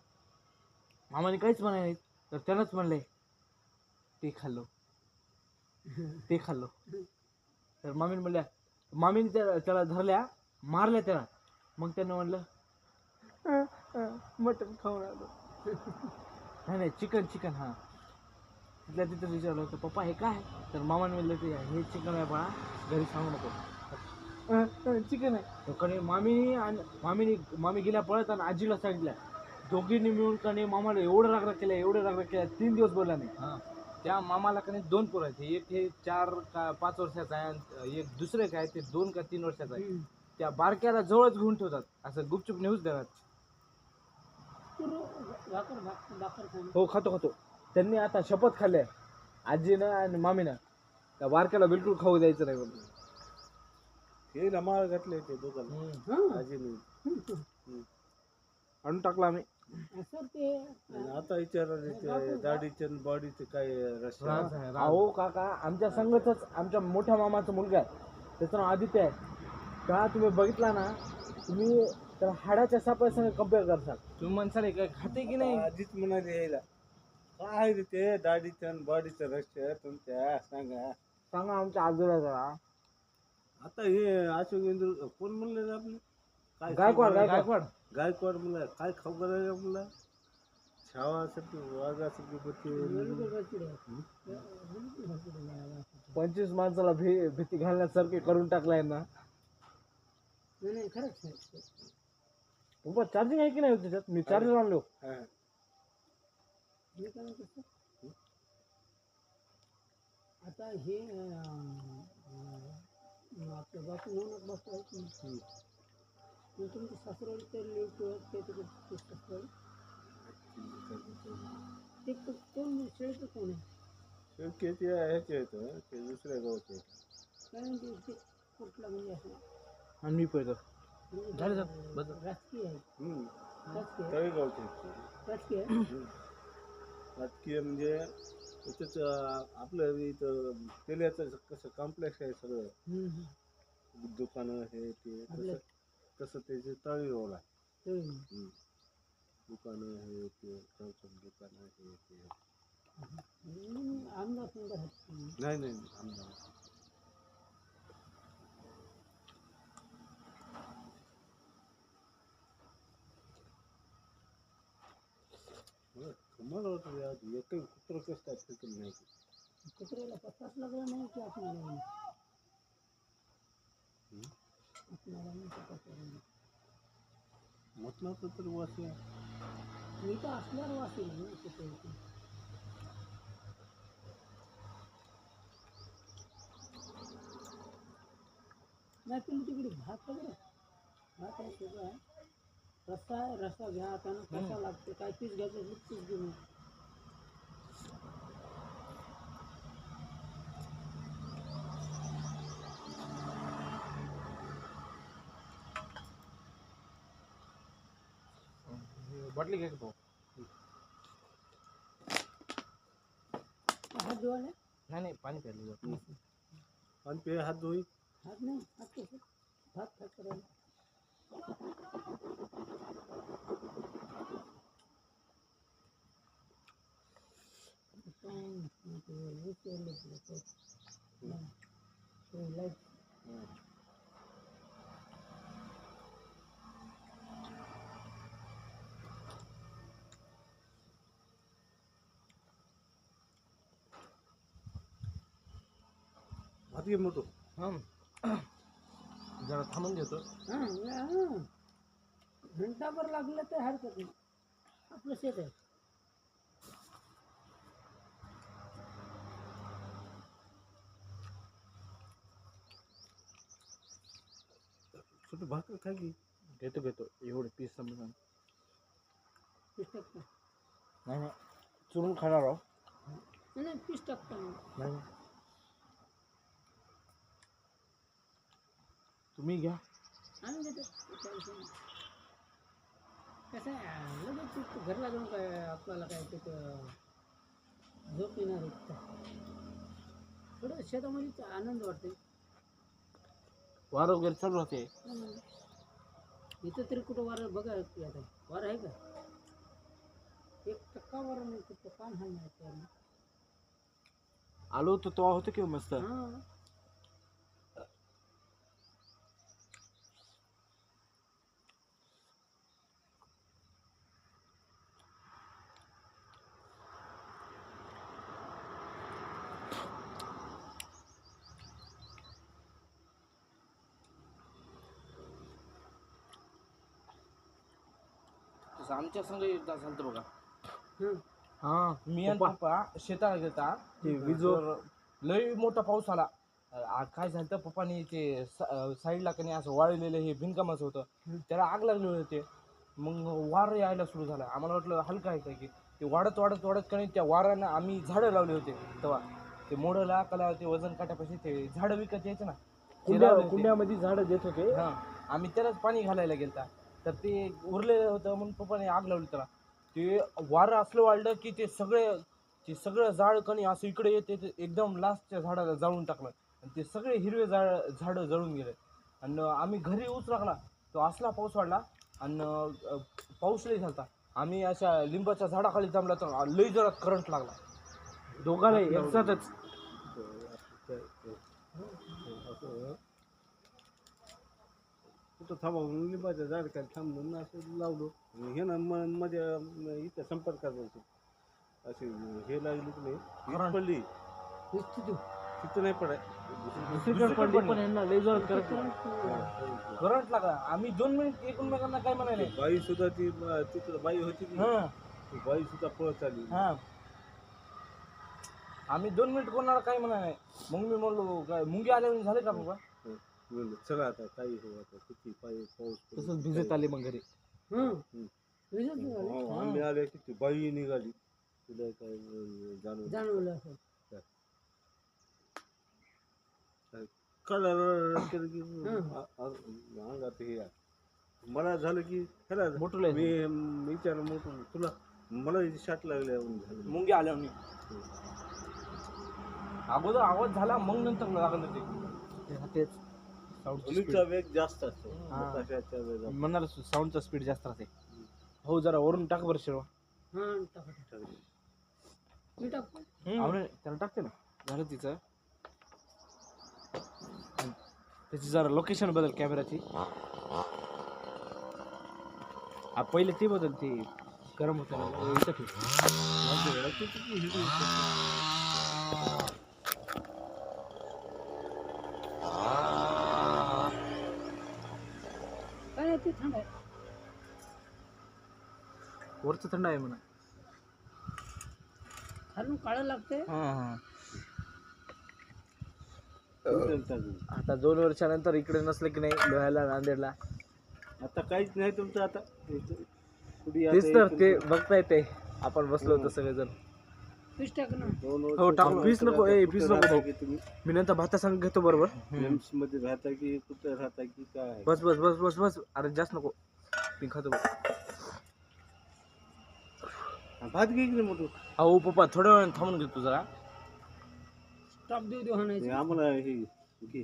मामाने काहीच म्हणाले नाही. तर त्यानंच म्हणले ते खाल्लो. तर मामीने म्हणल्या मामीने त्याला धरल्या मारल्या त्याला. मग त्यानं म्हणलं मटण खाऊन आलो. नाही चिकन हां. तिथं विचारलं होतं पप्पा हे काय. तर मामाने म्हणलं ते हे चिकन आहे बाळा घरी सांगू नको चिकन आहे. कधी मामी गेल्या पळत आणि आजीला सांगितलं. दोघींनी मिळून कधी मामाला एवढं रागराग केला 3 दिवस बोलला नाही. त्या मामाला कधी 2 पोरं आहेत. एक हे 4 का 5 वर्षाचा आहे आणि एक दुसरे काय ते 2 का 3 वर्षाचा आहे. त्या बारक्याला जवळच घेऊन ठेवतात असं गुपचूप नेऊच देणार. हो खातो त्यांनी आता शपथ खाल्ल्या आजीनं आणि मामीनं त्या बारक्याला बिलकुल खाऊ द्यायचं नाही म्हणून. हे माळ घातले ते दोघांना आजीने आणून टाकला आम्ही. सर ते आणि आता विचारा दाढीचे आणि बॉडीचे काय रस्ते अहो काका आमच्या संघातच आमच्या मोठ्या मामाचा मुलगा आहे, त्याचं नाव आदित्य आहे. का तुम्ही बघितला ना, तुम्ही तर हाडाच्या सापाच्या संग कम्पेअर करसाल. तुम्ही म्हणसाल काय खाते की नाही. आधीच म्हणाले यायला काय रे ते दाढीचे आणि बॉडीचे रस्ते तुमच्या सांगा. सांगा आमच्या आजोबा जरा. आता हे अशोक इंदूर कोण म्हणले रे आपले काय गायकवाड गायकवाड गायकवाड म्हणलं काय खबर आहे आपला छावासाठी वाघासाठी बत्ती 25 माणसाला भीती घालण्यासारखे करून टाकलाय ना. नाही खरंच नाही. बाबा चार्जिंग आहे की नाही त्याच्यात? मी चार्जर आणलो. हा. मी काय म्हणतो सर, आता हे आपल्या बापू म्हणून बसतो आहे की नाही? मग तुमचे सासरवाडी तर लेट ते तिकडे सासरवाडी ते कोण शेळीचं कोण आहे? शेवटी ते ह्याचे येतं ते दुसऱ्या गावचे काय म्हणजे ते कुठला म्हणजे असं आणि मी पहिलं म्हणजे राजकीय आहे. राजकीय आहे. तळेगावचे राजकीय आहे. राजकीय म्हणजे त्याच आपलं इथं तेल्याचं कसं कॉम्प्लेक्स आहे सगळं दुकानं हे ते आपलं तसं त्याचे तळेगावला हम्म. दुकानं हे ते दुकानं हे ते आमदार सुंदर आहेत. नाही नाही आमदार मला वाटतं यार एकही कुत्र कसं काय फिकल नाही कुत्र्याला पत्ताच लागला नाही की आपल्याला नाही. आपल्याला नाही पत्ताच लागला नाही. मटणाचं तर वास आहे. मी तर असल्यावर वाचेल ना कुत्र्याचं. नाही तुम्ही तिकडे भात वगैरे भात आहे सगळं आहे. रस्सा आहे, रस्सा घ्या आता ना कसा लागते काय पीस घ्यायचं पीस घेऊन या. बाटली घ्या की भाऊ. हात धुवायला नाही नाही पाणी प्यायला. आणि ते हात धुई हात नाही हात कसं भात खात करायला. हात घे मोठं जरा थांबून घेतो. घंटाभर लागलं तर हरकत नाही. आपलं शेत आहे. छोटं भाकर काय की घेतो एवढे पीस समजा. पीस टाकता नाही नाही चुरून खाणार आहो. नाही पीस टाकता नाही तुम्ही घ्या. आणून देतो. कसं आहे लगेच घरला जाऊन काय आपल्याला काय तिथं झोप येणार आहे. थोडं शेतामध्ये आनंद वाटते. वारं वगैरे चालू राहते. इथं तरी कुठं वारं बघा की आता वारं आहे का? 1% वारं नाही कुठं काम आहे नाही. आलो होतो तेव्हा होतं किंवा मस्त. हां आमच्या संघ एकदा झालं बघा. हां हा मी आणि पप्पा शेताला गेलता. ते विजोर लय मोठा पाऊस आला. काय झालं पप्पानी ते साईडला कधी असं वाळलेलं हे भिंकामाचं होतं, त्याला आग लागली होते. मग वारं यायला सुरू झालं. आम्हाला वाटलं हलका आहे काय की ते वाढत वाढत वाढत कणी त्या वारानं आम्ही झाडं लावले होते. तेव्हा ते मोडला कला ते वजन काट्यापाशी ते झाडं विकत यायचे ना, कुंड्यामध्ये झाडं देत होते. हां आम्ही त्यालाच पाणी घालायला गेलता. तर ते उरलेलं होतं म्हणून पप्पाने आग लावली त्याला. ते वारं असलं वाढलं की ते सगळं झाड कणी असं इकडे येते ते एकदम लास्टच्या झाडाला जाळून टाकलं आणि ते सगळे हिरवे झाडं जळून गेले. आणि आम्ही घरी येऊच लागला तो असला पाऊस वाढला आणि पाऊस लई झालता. आम्ही अशा लिंबाच्या झाडाखाली जमला तर लई जोरात करंट लागला दोघाला एकसाथच. कुठं थांबा म्हणून लिंबाच्या झाडकाला थांबून असं लावलो आणि हे ना मध्ये इथं संपर्कात होतो अशी हे लागली की नाही वीज पडली तिथं नाही पडाय दुसरीकडे पडली पण यांना लई जोरात करंट लागला. आम्ही 2 मिनिट एकमेकांना काय म्हणाले. बाई सुद्धा ती तिकडं बाई होती ती हा बाई सुद्धा पळत आली. हा आम्ही 2 मिनिट कोणाला काय म्हणाले. मग मी म्हणलो काय मुंगी आल्यावर झाले का बाबा. म्हणलं चला आता काही हो आता किती पाऊस तसंच भिजत आले मग घरी. आम्ही आले किती बाई निघाली तुला काय जाणवलं कळलं केलं की अंगात हे मला झालं की खरं मोठं मी विचारलं मोठं तुला मला शाट लागल्या झालं मुंगी आल्यावर अगोदर आवाज झाला मग नंतर लागलं तेच मुलीचा वेग जास्त असतो हा. कशाच्या वेगात. म्हणणार साऊंडचा स्पीड जास्त राहते. हो जरा वरून टाक बरं शिरवा. मी टाकतो त्याला टाकते ना झालं तिचं. त्याची जरा लोकेशन बदल कॅमेराची. पहिले ते बदल ते गरम होतं इथं ठेव. काय ते थंड आहे वरचं थंड आहे म्हणा. खालून काळं लागते. आता 2 वर्षानंतर इकडे नसलं की नाही लोह्याला नांदेडला. आता काहीच नाही तुमचं आता पुढे तेच तर ते बघता येते. आपण बसलो होतो सगळेजण. पीस टाक ना. हो टाक. पीस नको पीस नको भाऊ. तुम्ही मी नंतर भाता सांग घेतो बरोबर. एम्स मध्ये राहता की कुठं राहता की काय बस बस बस बस बस. अरे जास्त नको. मी खातो बघ. भात घे की मोठं अहो पप्पा थोड्या वेळ थांबून घेतो जरा. टॉप देऊ हाणायचं. हे आम्हाला हे घे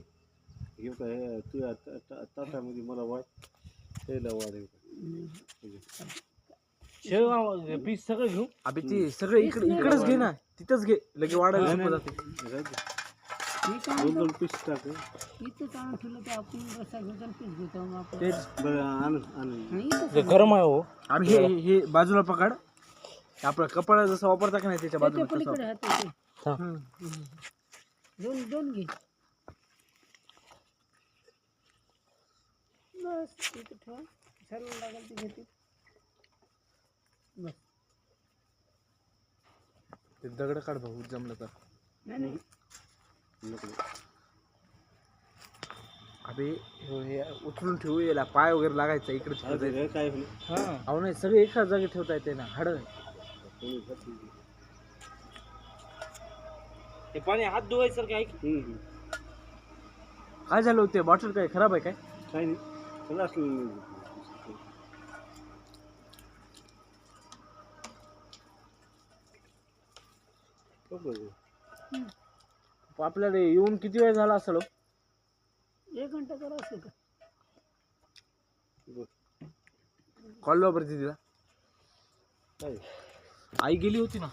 घेऊ का हे तुझ्या ताटामध्ये मला वाढ त्याला वाढ पीस सगळं घेऊ. अबे ते सगळं इकडेच घे ना. तिथंच घे लगे वाढायला सोपं जाते. मी काय दोन दोन पीस टाक इथं आणून ठेवलं तर आपण रस्सा घेतो आणि पीस घेतो मग आपण. तेच बरं आण गरम आहे हो. आणि हे बाजूला पकड. आपलं कपडा जसं वापरता का नाही त्याच्या ते बाजूला पलीकडे आहे ते. हा. दोन घे बस. इथं ठेवा सर्व लागेल ते घेते बस. ते दगड काढ भाऊ जमलं तर. नाही अबे हे उचलून ठेवू याला पाय वगैरे लागायचा इकडे तिकडे. काय होईल अहो नाही सगळे एकाच जागी ठेवता येते ना. हाड ते पाणी हात धुवायचं काय. काय झालं होते बॉटल काय खराब आहे काय. काय नाही चला असलं आपल्याला येऊन किती वेळ झाला असेल. 1 घंटा करा असेल का. कॉल वापरते तिला. काय आई गेली होती ना.